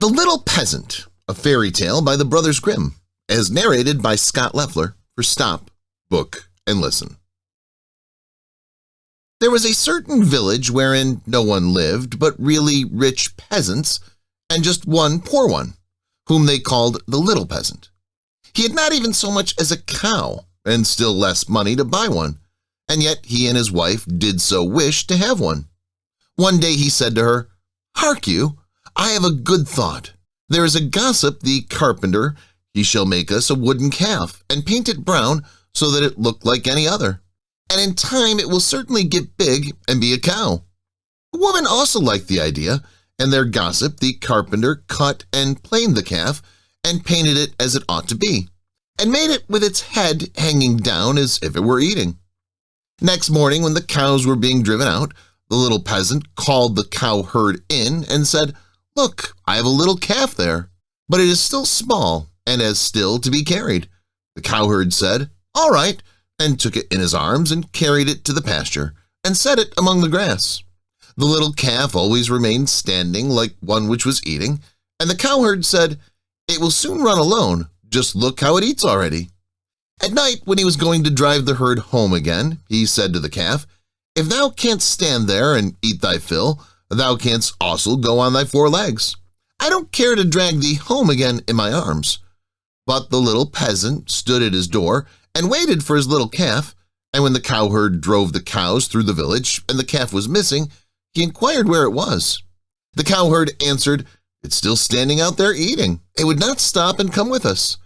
Little Peasant, a fairy tale by the brothers Grimm, as narrated by Scott Leffler for Stop, Book, and Listen. There was a certain village wherein no one lived but really rich peasants and just one poor one, whom they called the Little Peasant. He had not even so much as a cow, and still less money to buy one, and yet he and his wife did so wish to have one. One day he said to her, "Hark you, I have a good thought. There is a gossip, the carpenter. He shall make us a wooden calf and paint it brown so that it look like any other. And in time it will certainly get big and be a cow." The woman also liked the idea, and their gossip, the carpenter, cut and planed the calf and painted it as it ought to be, and made it with its head hanging down as if it were eating. Next morning, when the cows were being driven out, the little peasant called the cow herd in and said, "Look, I have a little calf there, but it is still small and has still to be carried." The cowherd said, "All right," and took it in his arms and carried it to the pasture and set it among the grass. The little calf always remained standing like one which was eating, and the cowherd said, "It will soon run alone, just look how it eats already." At night, when he was going to drive the herd home again, he said to the calf, "If thou canst stand there and eat thy fill, thou canst also go on thy 4 legs. I don't care to drag thee home again in my arms." But the little peasant stood at his door and waited for his little calf, and when the cowherd drove the cows through the village and the calf was missing, he inquired where it was. The cowherd answered, "It's still standing out there eating. It would not stop and come with us."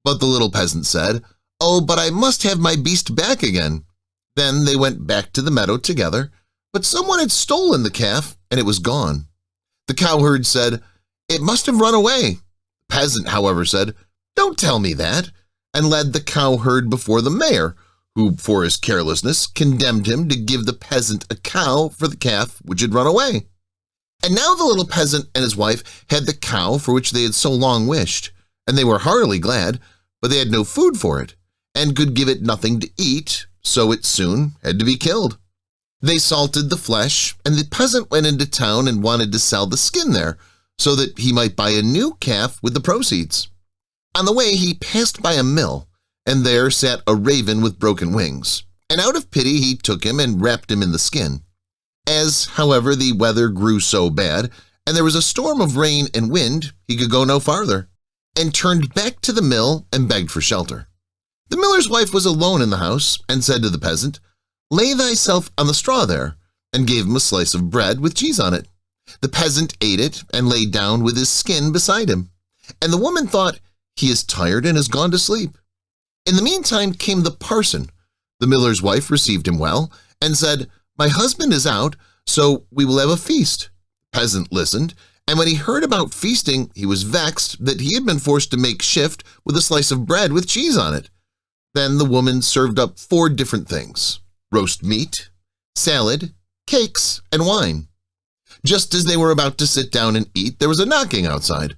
But the little peasant said, "Oh, but I must have my beast back again." Then they went back to the meadow together, but someone had stolen the calf and it was gone. The cowherd said, "It must have run away." The peasant, however, said, "Don't tell me that," and led the cowherd before the mayor, who, for his carelessness, condemned him to give the peasant a cow for the calf which had run away. And now the little peasant and his wife had the cow for which they had so long wished, and they were heartily glad, but they had no food for it, and could give it nothing to eat, so it soon had to be killed. They salted the flesh, and the peasant went into town and wanted to sell the skin there, so that he might buy a new calf with the proceeds. On the way he passed by a mill, and there sat a raven with broken wings, and out of pity he took him and wrapped him in the skin. As, however, the weather grew so bad, and there was a storm of rain and wind, he could go no farther, and turned back to the mill and begged for shelter. The miller's wife was alone in the house, and said to the peasant, "Lay thyself on the straw there," and gave him a slice of bread with cheese on it. The peasant ate it and lay down with his skin beside him, and the woman thought, "He is tired and has gone to sleep." In the meantime came the parson. The miller's wife received him well, and said, "My husband is out, so we will have a feast." The peasant listened, and when he heard about feasting, he was vexed that he had been forced to make shift with a slice of bread with cheese on it. Then the woman served up 4 different things: roast meat, salad, cakes, and wine. Just as they were about to sit down and eat, there was a knocking outside.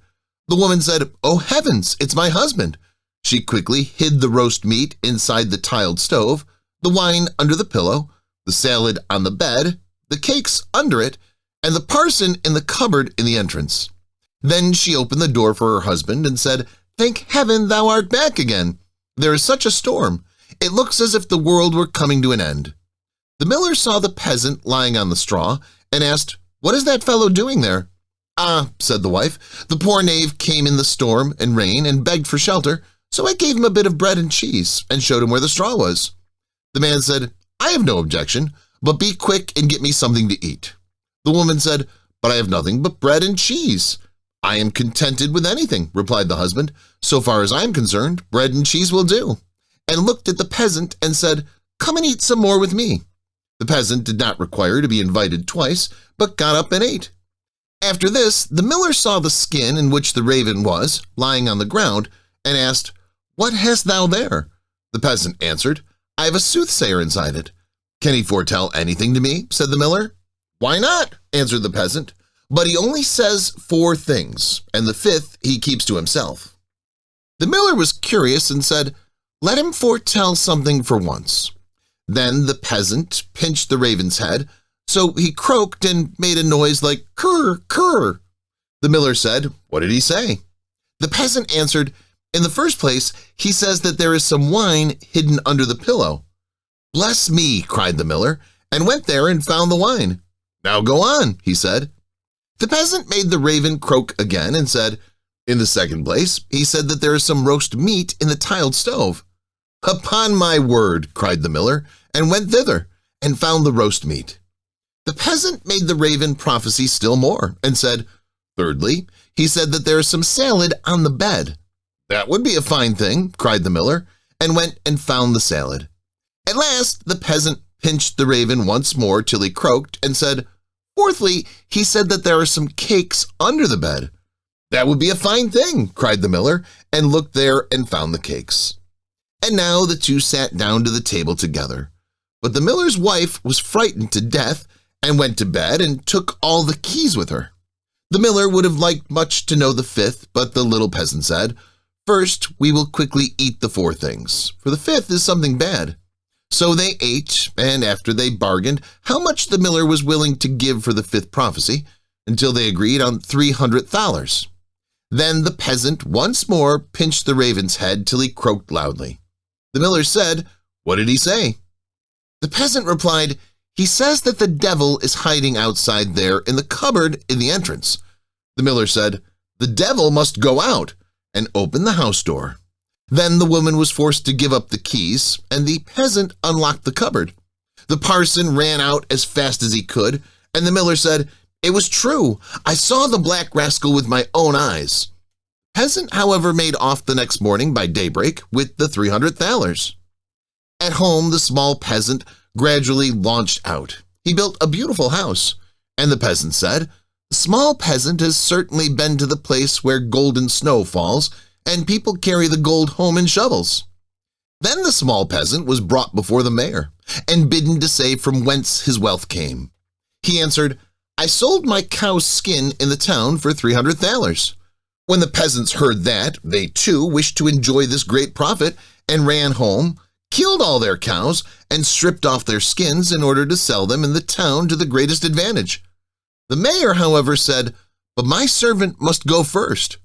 The woman said, "Oh heavens, it's my husband." She quickly hid the roast meat inside the tiled stove, the wine under the pillow, the salad on the bed, the cakes under it, and the parson in the cupboard in the entrance. Then she opened the door for her husband and said, "Thank heaven thou art back again. There is such a storm. It looks as if the world were coming to an end." The miller saw the peasant lying on the straw and asked, "What is that fellow doing there?" "Ah," said the wife, "the poor knave came in the storm and rain and begged for shelter, so I gave him a bit of bread and cheese and showed him where the straw was." The man said, "I have no objection, but be quick and get me something to eat." The woman said, "But I have nothing but bread and cheese." "I am contented with anything," replied the husband. "So far as I am concerned, bread and cheese will do," and looked at the peasant and said, "Come and eat some more with me." The peasant did not require to be invited twice, but got up and ate. After this, the miller saw the skin in which the raven was, lying on the ground, and asked, "What hast thou there?" The peasant answered, "I have a soothsayer inside it." "Can he foretell anything to me?" said the miller. "Why not?" answered the peasant. "But he only says 4 things, and the 5th he keeps to himself." The miller was curious and said, "Let him foretell something for once." Then the peasant pinched the raven's head, so he croaked and made a noise like "Kurr, kurr." The miller said, "What did he say?" The peasant answered, "In the first place, he says that there is some wine hidden under the pillow." "Bless me," cried the miller, and went there and found the wine. "Now go on," he said. The peasant made the raven croak again and said, "In the second place, he said that there is some roast meat in the tiled stove." "Upon my word," cried the miller, and went thither, and found the roast meat. The peasant made the raven prophesy still more, and said, "Thirdly, he said that there is some salad on the bed." "That would be a fine thing," cried the miller, and went and found the salad. At last the peasant pinched the raven once more till he croaked, and said, "Fourthly, he said that there are some cakes under the bed." "That would be a fine thing," cried the miller, and looked there and found the cakes. And now the two sat down to the table together. But the miller's wife was frightened to death, and went to bed and took all the keys with her. The miller would have liked much to know the fifth, but the little peasant said, "First, we will quickly eat the four things, for the fifth is something bad." So they ate, and after they bargained how much the miller was willing to give for the fifth prophecy, until they agreed on $300. Then the peasant once more pinched the raven's head till he croaked loudly. The miller said, "What did he say?" The peasant replied, "He says that the devil is hiding outside there in the cupboard in the entrance." The miller said, "The devil must go out," and open the house door. Then the woman was forced to give up the keys, and the peasant unlocked the cupboard. The parson ran out as fast as he could, and the miller said, "It was true. I saw the black rascal with my own eyes." The peasant, however, made off the next morning by daybreak with the $300. At home, the small peasant gradually launched out. He built a beautiful house, and the peasant said, "The small peasant has certainly been to the place where golden snow falls, and people carry the gold home in shovels." Then the small peasant was brought before the mayor, and bidden to say from whence his wealth came. He answered, "I sold my cow's skin in the town for $300. When the peasants heard that, they too wished to enjoy this great profit, and ran home, killed all their cows, and stripped off their skins in order to sell them in the town to the greatest advantage. The mayor, however, said, "But my servant must go first."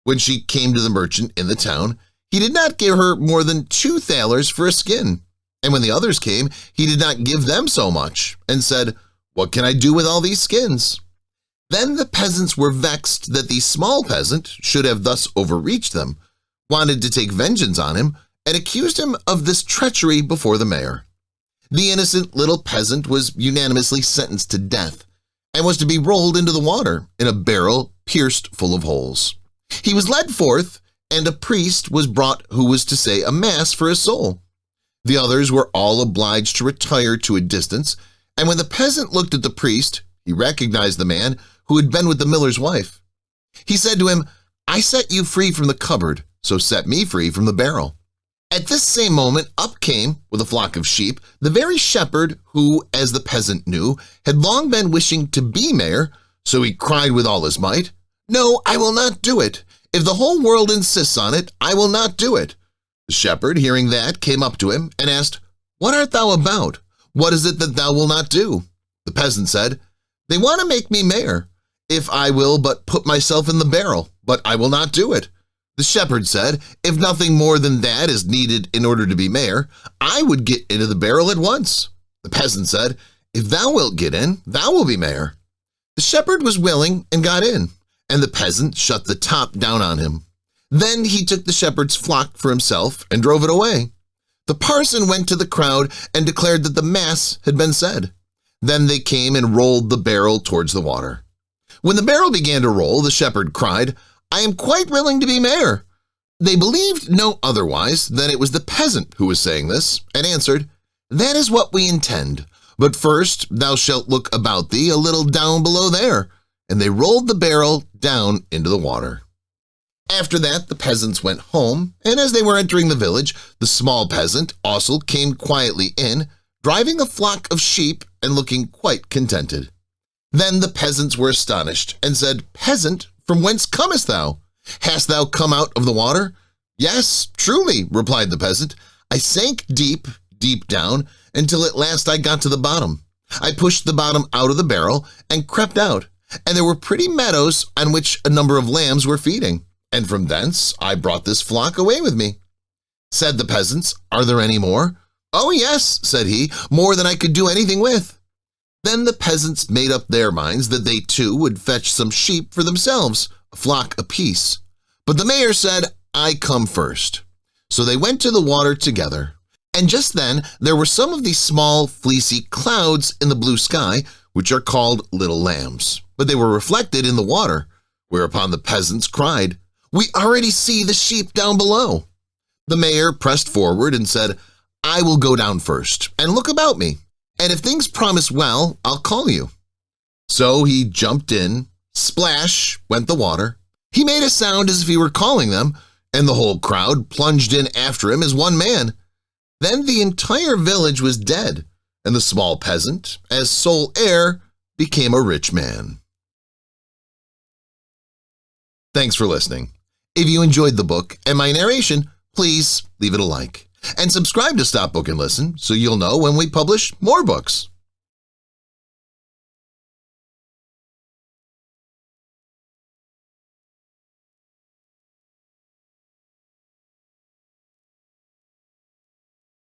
When she came to the merchant in the town, he did not give her more than $2 for a skin. And when the others came, he did not give them so much, and said, "What can I do with all these skins?" Then the peasants were vexed that the small peasant should have thus overreached them, wanted to take vengeance on him, and accused him of this treachery before the mayor. The innocent little peasant was unanimously sentenced to death, and was to be rolled into the water in a barrel pierced full of holes. He was led forth, and a priest was brought who was to say a mass for his soul. The others were all obliged to retire to a distance, and when the peasant looked at the priest, he recognized the man who had been with the miller's wife. He said to him, "I set you free from the cupboard, so set me free from the barrel." At this same moment up came, with a flock of sheep, the very shepherd who, as the peasant knew, had long been wishing to be mayor, so he cried with all his might, "No, I will not do it. If the whole world insists on it, I will not do it." The shepherd, hearing that, came up to him and asked, "What art thou about? What is it that thou wilt not do?" The peasant said, "They want to make me mayor, if I will but put myself in the barrel, but I will not do it." The shepherd said, "If nothing more than that is needed in order to be mayor, I would get into the barrel at once." The peasant said, "If thou wilt get in, thou wilt be mayor." The shepherd was willing and got in, and the peasant shut the top down on him. Then he took the shepherd's flock for himself and drove it away. The parson went to the crowd and declared that the mass had been said. Then they came and rolled the barrel towards the water. When the barrel began to roll, the shepherd cried, "I am quite willing to be mayor." They believed no otherwise than it was the peasant who was saying this, and answered, "That is what we intend, but first thou shalt look about thee a little down below there." And they rolled the barrel down into the water. After that, the peasants went home, and as they were entering the village, the small peasant also came quietly in, driving a flock of sheep and looking quite contented. Then the peasants were astonished, and said, "Peasant, from whence comest thou? Hast thou come out of the water?" "Yes, truly," replied the peasant. "I sank deep, deep down, until at last I got to the bottom. I pushed the bottom out of the barrel and crept out, and there were pretty meadows on which a number of lambs were feeding, and from thence I brought this flock away with me." Said the peasants, "Are there any more?" "Oh yes," said he, "more than I could do anything with." Then the peasants made up their minds that they too would fetch some sheep for themselves, a flock apiece. But the mayor said, "I come first." So they went to the water together. And just then there were some of these small fleecy clouds in the blue sky, which are called little lambs, but they were reflected in the water, whereupon the peasants cried, "We already see the sheep down below." The mayor pressed forward and said, "I will go down first and look about me, and if things promise well, I'll call you." So he jumped in, splash went the water. He made a sound as if he were calling them, and the whole crowd plunged in after him as one man. Then the entire village was dead, and the small peasant, as sole heir, became a rich man. Thanks for listening. If you enjoyed the book and my narration, please leave it a like and subscribe to Stop Book and Listen so you'll know when we publish more books.